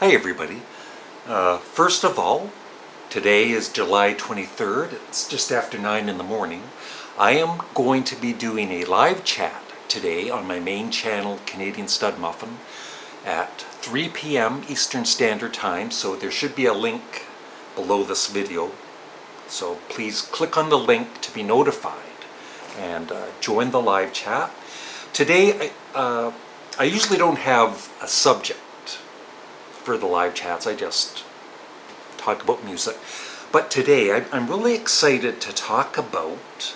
Hi everybody. First of all, today is July 23rd. It's just after 9 in the morning. I am going to be doing a live chat today on my main channel, Canadian Studmuffin, at 3 p.m. Eastern Standard Time, so there should be a link below this video. So please click on the link to be notified and join the live chat. Today, I usually don't have a subject for the live chats. I just talk about music. But today, I'm really excited to talk about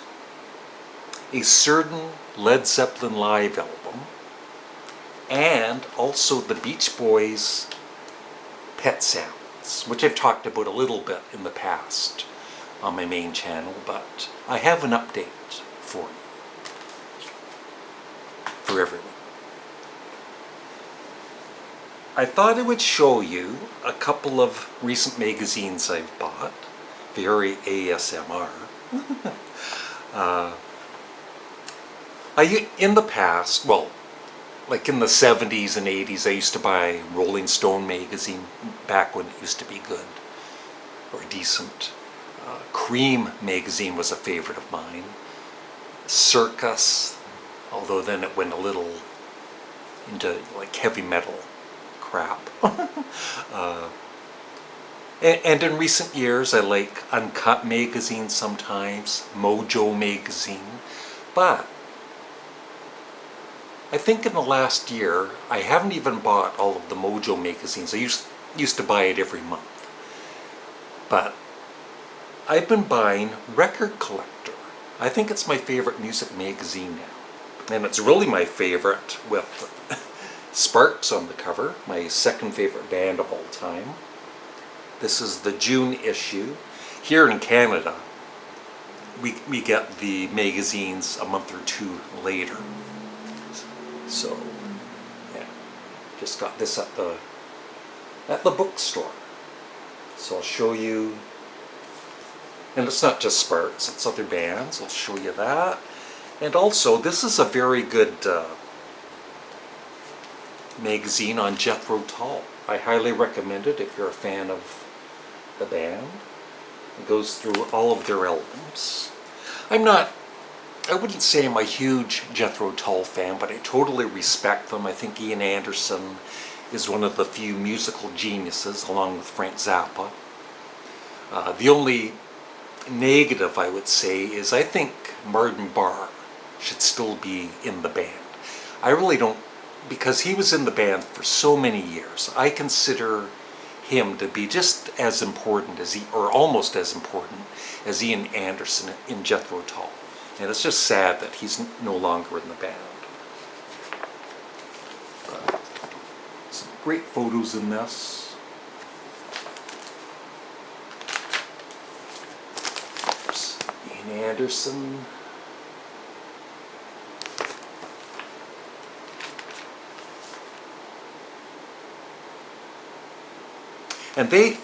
a certain Led Zeppelin live album and also the Beach Boys' Pet Sounds, which I've talked about a little bit in the past on my main channel, but I have an update for you, for everyone. I thought I would show you a couple of recent magazines I've bought, very ASMR. In the past, well, like in the 70s and 80s, I used to buy Rolling Stone magazine, back when it used to be good or decent. Cream magazine was a favorite of mine. Circus, although then it went a little into like heavy metal crap. And in recent years, I like Uncut magazine sometimes, Mojo magazine, but I think in the last year, I haven't even bought all of the Mojo magazines. I used to buy it every month. But I've been buying Record Collector. I think it's my favorite music magazine now. And it's really my favorite with Sparks on the cover, my second favorite band of all time. This is the June issue. Here in Canada, we get the magazines a month or two later. So, yeah, just got this at the bookstore. So I'll show you, and it's not just Sparks, it's other bands. I'll show you that. And also, this is a very good magazine on Jethro Tull. I highly recommend it if you're a fan of the band. It goes through all of their albums. I wouldn't say I'm a huge Jethro Tull fan, but I totally respect them. I think Ian Anderson is one of the few musical geniuses, along with Frank Zappa. The only negative I would say is I think Martin Barre should still be in the band. I really don't, because he was in the band for so many years. I consider him to be just as important as or almost as important as Ian Anderson in Jethro Tull. And it's just sad that he's no longer in the band. Some great photos in this. There's Ian Anderson. And they,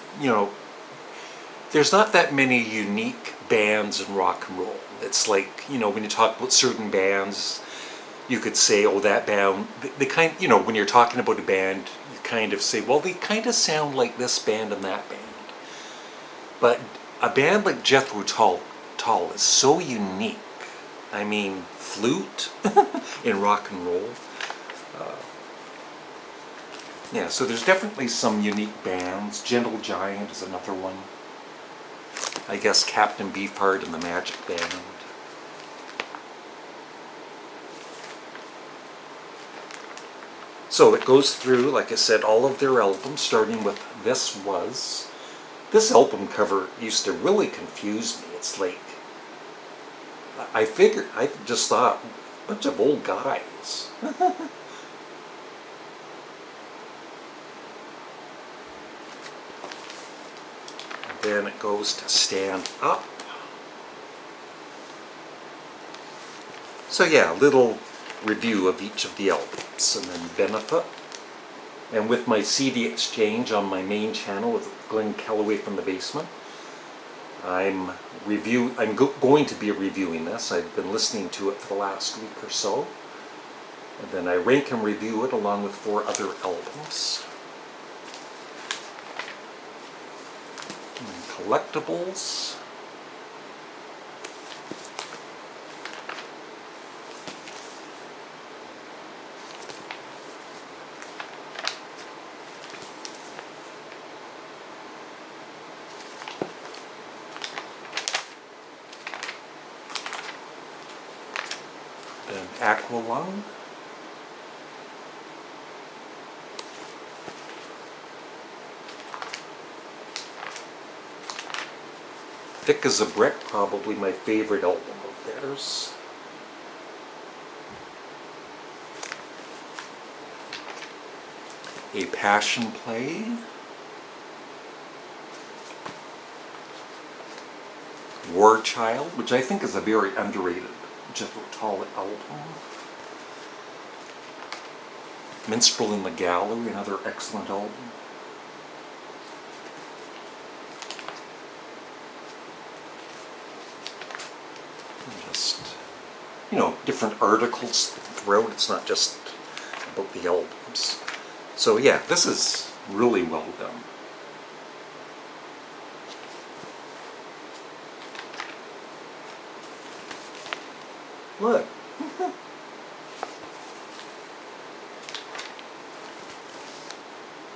there's not that many unique bands in rock and roll. It's like, when you talk about certain bands, you could say, oh, that band, they kind, when you're talking about a band, you kind of say, well, they kind of sound like this band and that band. But a band like Jethro Tull is so unique. I mean, flute in rock and roll. Yeah, so there's definitely some unique bands. Gentle Giant is another one. I guess Captain Beefheart and the Magic Band. So it goes through, like I said, all of their albums, starting with This album cover used to really confuse me. It's like, I just thought, a bunch of old guys. Then it goes to Stand Up. So yeah, a little review of each of the albums. And then Benefit. And with my CD exchange on my main channel with Glenn Kellaway from the Basement, I'm going to be reviewing this. I've been listening to it for the last week or so. And then I rank and review it along with 4 other albums. collectibles. An aqualung. Thick as a Brick, probably my favorite album of theirs. A Passion Play. War Child, which I think is a very underrated Jethro Tull album. Minstrel in the Gallery, another excellent album. Just, you know, different articles throughout. It's not just about the albums. So yeah, this is really well done. Look.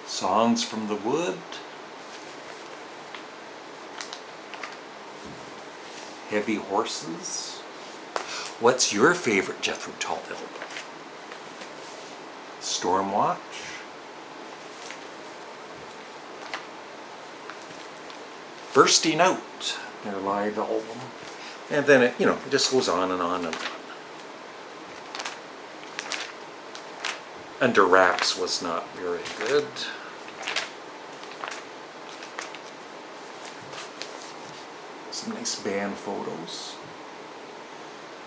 Songs from the Wood. Heavy Horses. What's your favorite Jethro Tull album? Stormwatch. Bursting Out, their live album. And then it, you know, it just goes on and on and on. Under Wraps was not very good. Some nice band photos.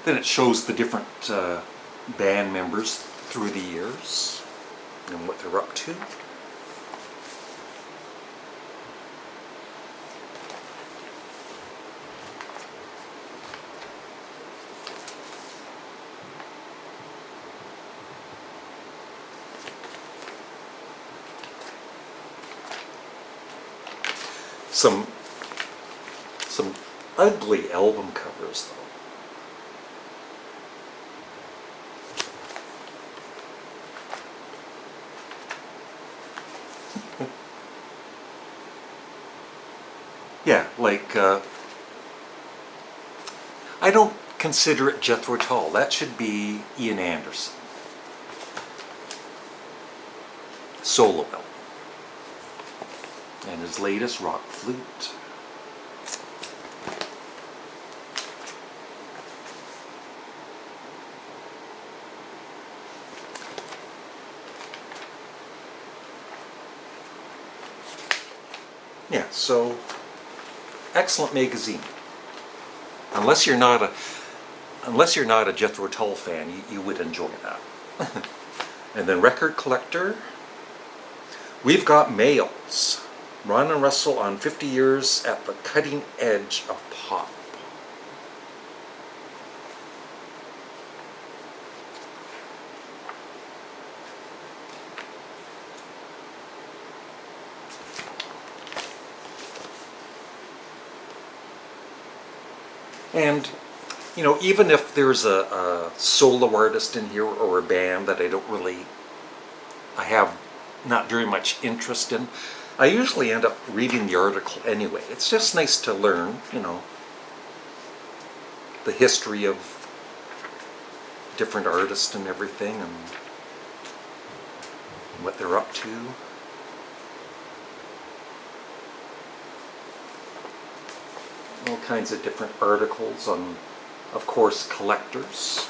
Then it shows the different band members through the years and what they're up to. Some ugly album covers though. Yeah, like I don't consider it Jethro Tull. That should be Ian Anderson. Solo album. And his latest, Rock Flute. Yeah, so excellent magazine. Unless you're not a Jethro Tull fan, you would enjoy that. And then Record Collector. We've got Males. Ron and Russell on 50 years at the cutting edge of pop. And, you know, even if there's a solo artist in here or a band that I have not very much interest in, I usually end up reading the article anyway. It's just nice to learn, you know, the history of different artists and everything and what they're up to. All kinds of different articles on, of course, collectors.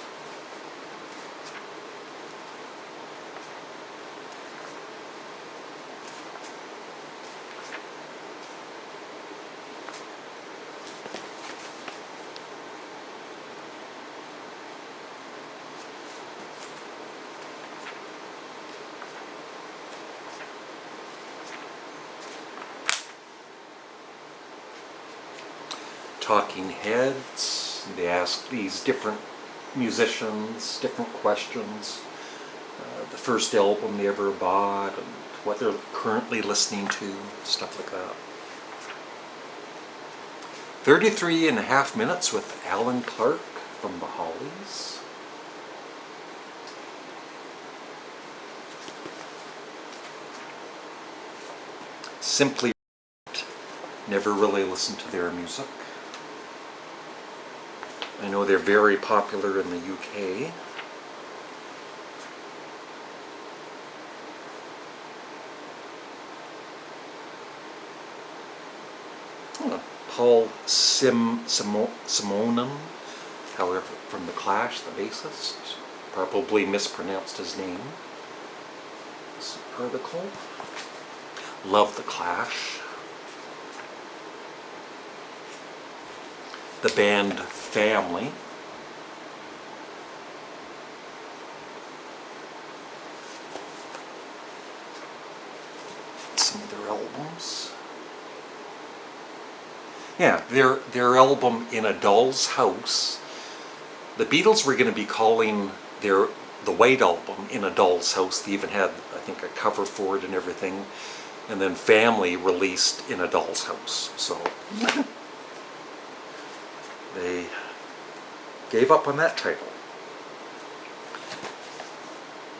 Talking Heads. They ask these different musicians different questions. The first album they ever bought and what they're currently listening to, stuff like that. 33 and a half minutes with Alan Clark from the Hollies. Simply never really listened to their music. I know they're very popular in the UK. Paul Simonon, however, from The Clash, the bassist. Probably mispronounced his name. This article. Love The Clash. The band Family. Some of their albums. Yeah, their album In a Doll's House. The Beatles were going to be calling the White Album In a Doll's House. They even had, I think, a cover for it and everything. And then Family released In a Doll's House. So they gave up on that title.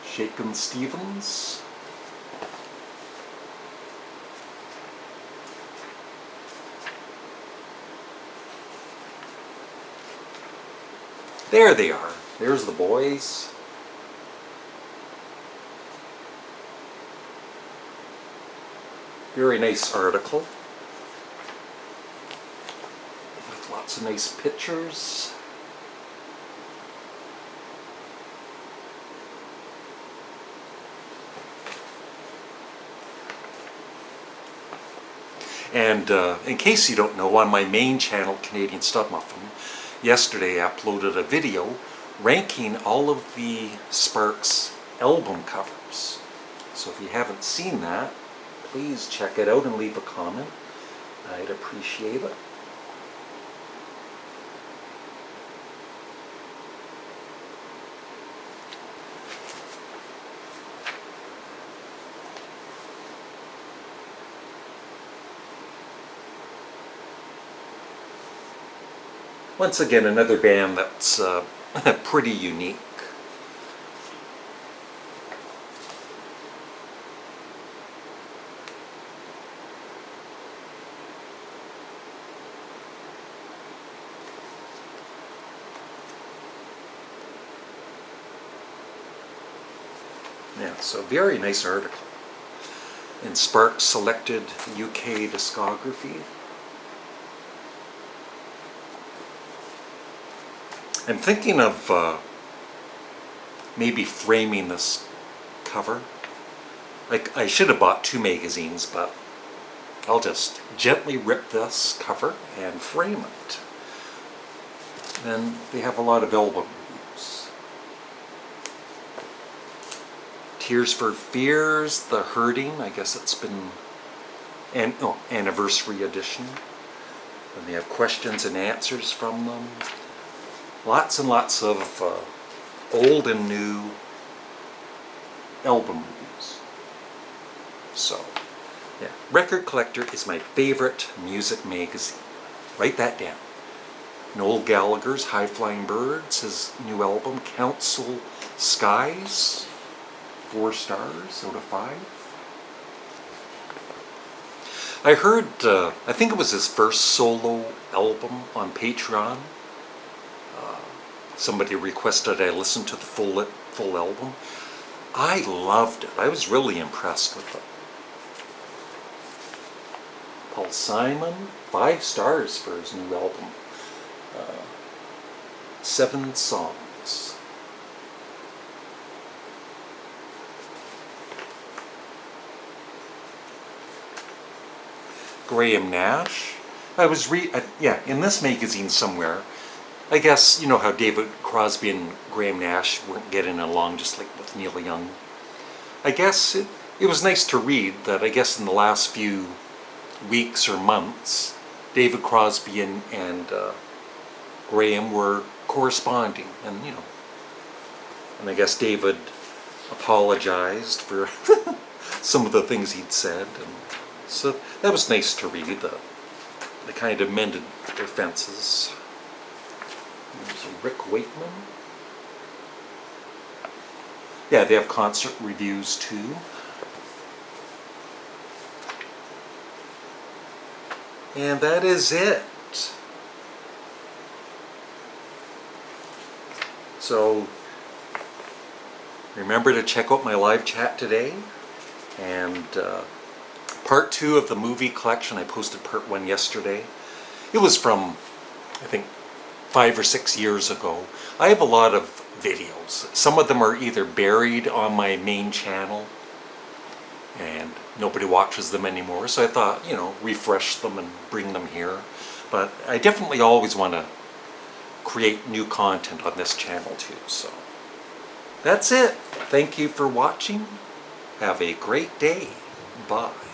Shakin' Stevens. There they are. There's the boys. Very nice article. With lots of nice pictures. And in case you don't know, on my main channel, Canadian Studmuffin, yesterday I uploaded a video ranking all of the Sparks album covers. So if you haven't seen that, please check it out and leave a comment. I'd appreciate it. Once again, another band that's pretty unique. Yeah, so very nice article. In Sparks Selected UK Discography. I'm thinking of maybe framing this cover. Like, I should have bought 2 magazines, but I'll just gently rip this cover and frame it. Then they have a lot of album reviews. Tears for Fears, The Hurting, I guess it's been anniversary edition. And they have questions and answers from them. Lots and lots of old and new album reviews. So, yeah, Record Collector is my favorite music magazine. Write that down. Noel Gallagher's High Flying Birds, his new album, Council Skies, 4 stars out of 5. I heard, I think it was his first solo album on Patreon. Somebody requested I listen to the full album. I loved it. I was really impressed with it. Paul Simon, 5 stars for his new album. 7 songs. Graham Nash. I was in this magazine somewhere. I guess, you know how David Crosby and Graham Nash weren't getting along, just like with Neil Young. I guess it was nice to read that I guess in the last few weeks or months, David Crosby and Graham were corresponding, and and I guess David apologized for some of the things he'd said, and so that was nice to read. They kind of mended their fences. There's Rick Wakeman. Yeah, they have concert reviews too. And that is it. So remember to check out my live chat today. And part 2 of the movie collection, I posted part 1 yesterday. It was from, I think, 5 or 6 years ago. I have a lot of videos. Some of them are either buried on my main channel and nobody watches them anymore, so I thought, you know, refresh them and bring them here. But I definitely always want to create new content on this channel too. So that's it. Thank you for watching. Have a great day. Bye.